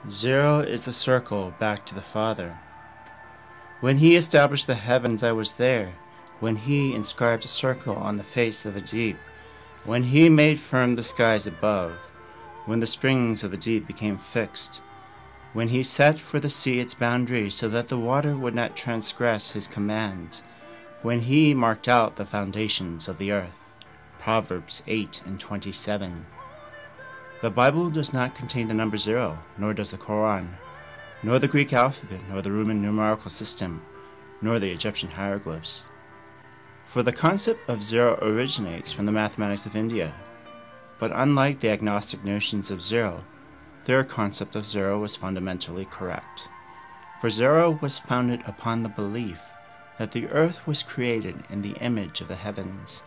Zero is the circle back to the Father. When he established the heavens, I was there. When he inscribed a circle on the face of the deep. When he made firm the skies above. When the springs of the deep became fixed. When he set for the sea its boundary, so that the water would not transgress his command. When he marked out the foundations of the earth. Proverbs 8:27. The Bible does not contain the number zero, nor does the Quran, nor the Greek alphabet, nor the Roman numerical system, nor the Egyptian hieroglyphs. For the concept of zero originates from the mathematics of India, but unlike the agnostic notions of zero, their concept of zero was fundamentally correct. For zero was founded upon the belief that the earth was created in the image of the heavens,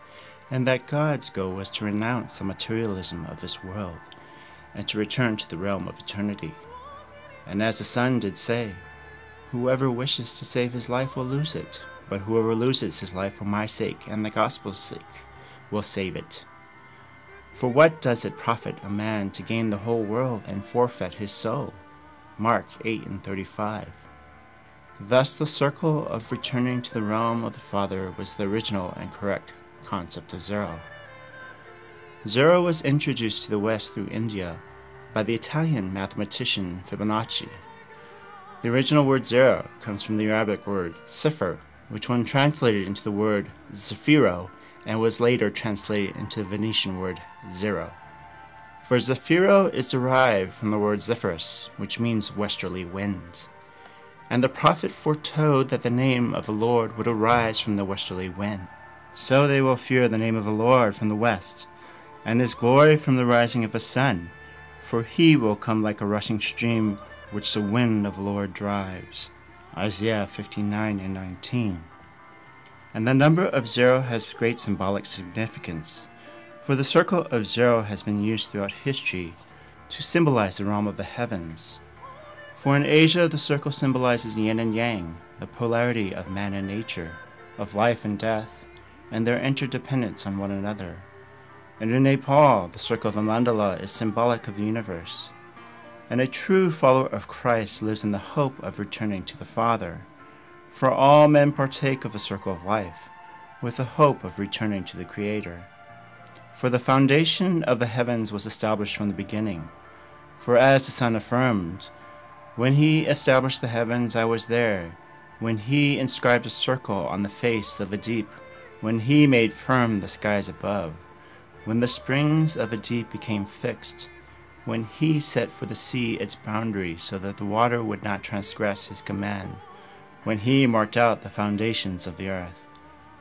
and that God's goal was to renounce the materialism of this world, and to return to the realm of eternity. And as the Son did say, whoever wishes to save his life will lose it, but whoever loses his life for my sake and the gospel's sake will save it. For what does it profit a man to gain the whole world and forfeit his soul? Mark 8:35. Thus the circle of returning to the realm of the Father was the original and correct concept of zero. Zero was introduced to the West through India by the Italian mathematician Fibonacci. The original word zero comes from the Arabic word zephyr, which when translated into the word zephiro and was later translated into the Venetian word zero. For zephiro is derived from the word zephyrus, which means westerly winds. And the prophet foretold that the name of the Lord would arise from the westerly wind. So they will fear the name of the Lord from the west, and his glory from the rising of the sun. For he will come like a rushing stream, which the wind of the Lord drives. Isaiah 59:19. And the number of zero has great symbolic significance, for the circle of zero has been used throughout history to symbolize the realm of the heavens. For in Asia, the circle symbolizes yin and yang, the polarity of man and nature, of life and death, and their interdependence on one another. And in Nepal, the circle of a mandala is symbolic of the universe. And a true follower of Christ lives in the hope of returning to the Father. For all men partake of the circle of life, with the hope of returning to the Creator. For the foundation of the heavens was established from the beginning. For as the Son affirmed, when he established the heavens, I was there. When he inscribed a circle on the face of the deep. When he made firm the skies above. When the springs of the deep became fixed, when he set for the sea its boundary so that the water would not transgress his command, when he marked out the foundations of the earth.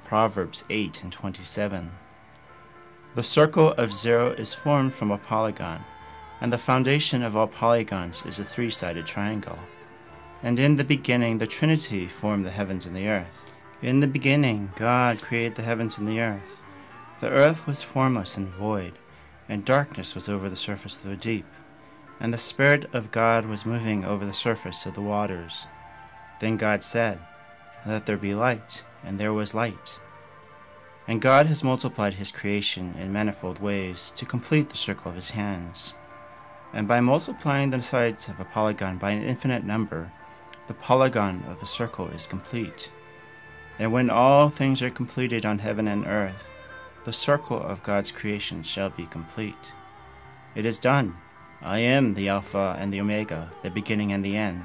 Proverbs 8:27. The circle of zero is formed from a polygon, and the foundation of all polygons is a three-sided triangle. And in the beginning the Trinity formed the heavens and the earth. In the beginning God created the heavens and the earth. The earth was formless and void, and darkness was over the surface of the deep, and the Spirit of God was moving over the surface of the waters. Then God said, "Let there be light," and there was light. And God has multiplied his creation in manifold ways to complete the circle of his hands. And by multiplying the sides of a polygon by an infinite number, the polygon of the circle is complete. And when all things are completed on heaven and earth, the circle of God's creation shall be complete. It is done. I am the Alpha and the Omega, the beginning and the end.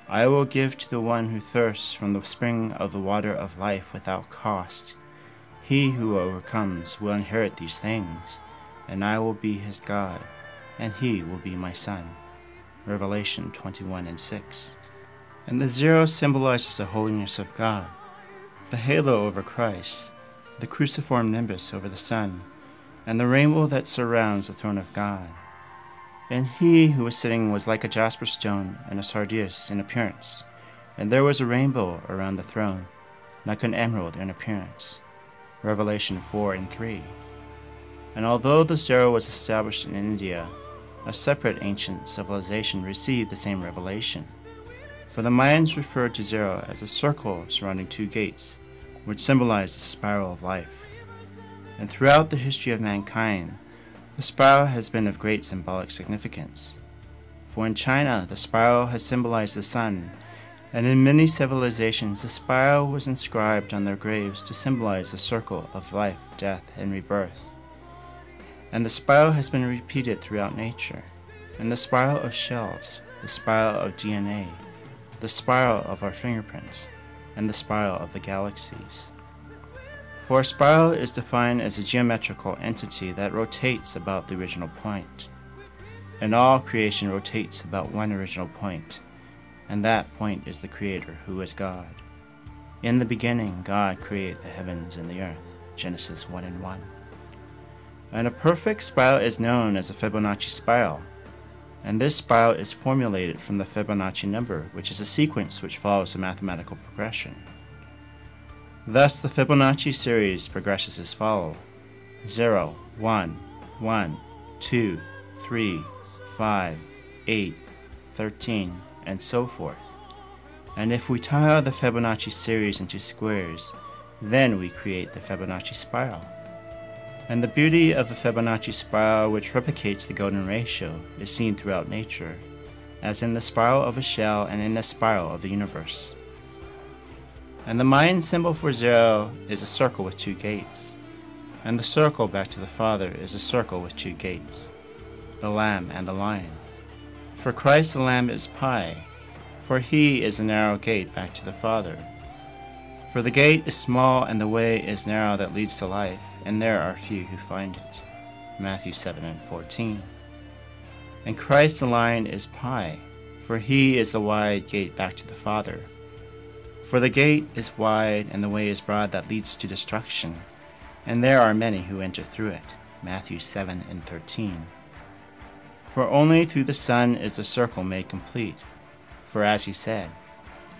I will give to the one who thirsts from the spring of the water of life without cost. He who overcomes will inherit these things, and I will be his God, and he will be my son. Revelation 21:6. And the zero symbolizes the holiness of God, the halo over Christ, the cruciform nimbus over the sun, and the rainbow that surrounds the throne of God. And he who was sitting was like a jasper stone and a sardius in appearance, and there was a rainbow around the throne, like an emerald in appearance. Revelation 4:3. And although the zero was established in India, a separate ancient civilization received the same revelation. For the Mayans referred to zero as a circle surrounding two gates, which symbolized the spiral of life. And throughout the history of mankind, the spiral has been of great symbolic significance. For in China, the spiral has symbolized the sun, and in many civilizations, the spiral was inscribed on their graves to symbolize the circle of life, death, and rebirth. And the spiral has been repeated throughout nature, and the spiral of shells, the spiral of DNA, the spiral of our fingerprints, and the spiral of the galaxies. For a spiral is defined as a geometrical entity that rotates about the original point. And all creation rotates about one original point, and that point is the Creator, who is God. In the beginning, God created the heavens and the earth, Genesis 1:1. And a perfect spiral is known as a Fibonacci spiral, and this spiral is formulated from the Fibonacci number, which is a sequence which follows a mathematical progression. Thus, the Fibonacci series progresses as follows: 0, 1, 1, 2, 3, 5, 8, 13, and so forth. And if we tile the Fibonacci series into squares, then we create the Fibonacci spiral. And the beauty of the Fibonacci spiral, which replicates the golden ratio, is seen throughout nature, as in the spiral of a shell and in the spiral of the universe. And the Mayan symbol for 0 is a circle with 2 gates, and the circle back to the Father is a circle with 2 gates, the lamb and the lion. For Christ the Lamb is Pi, for he is the narrow gate back to the Father. For the gate is small and the way is narrow that leads to life, and there are few who find it. Matthew 7:14. And Christ the lion is Pi, for he is the wide gate back to the Father. For the gate is wide and the way is broad that leads to destruction, and there are many who enter through it. Matthew 7:13. For only through the Son is the circle made complete. For as he said,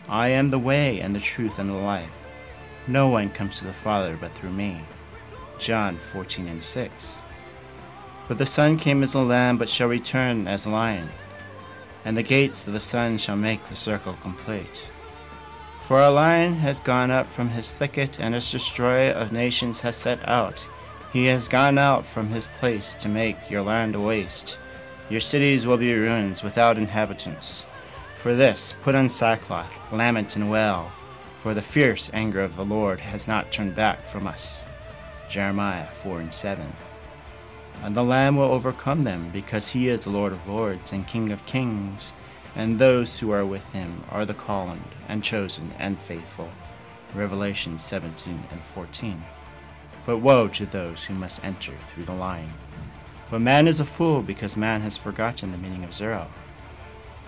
I am the way and the truth and the life. No one comes to the Father but through me. John 14:6. For the Son came as a lamb but shall return as a lion, and the gates of the Son shall make the circle complete. For a lion has gone up from his thicket, and his destroyer of nations has set out. He has gone out from his place to make your land a waste. Your cities will be ruins without inhabitants. For this, put on sackcloth, lament and wail, for the fierce anger of the Lord has not turned back from us. Jeremiah 4:7. And the Lamb will overcome them, because he is the Lord of lords and King of kings, and those who are with him are the called and chosen and faithful. Revelation 17:14. But woe to those who must enter through the lion. But man is a fool, because man has forgotten the meaning of 0.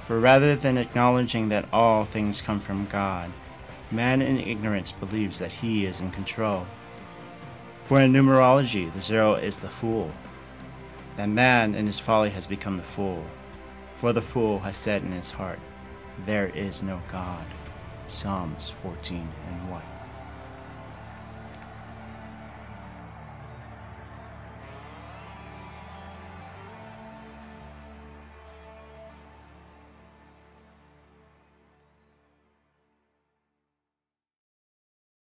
For rather than acknowledging that all things come from God, man in ignorance believes that he is in control. For in numerology, the 0 is the fool. And man in his folly has become the fool. For the fool has said in his heart, there is no God. Psalms 14:1.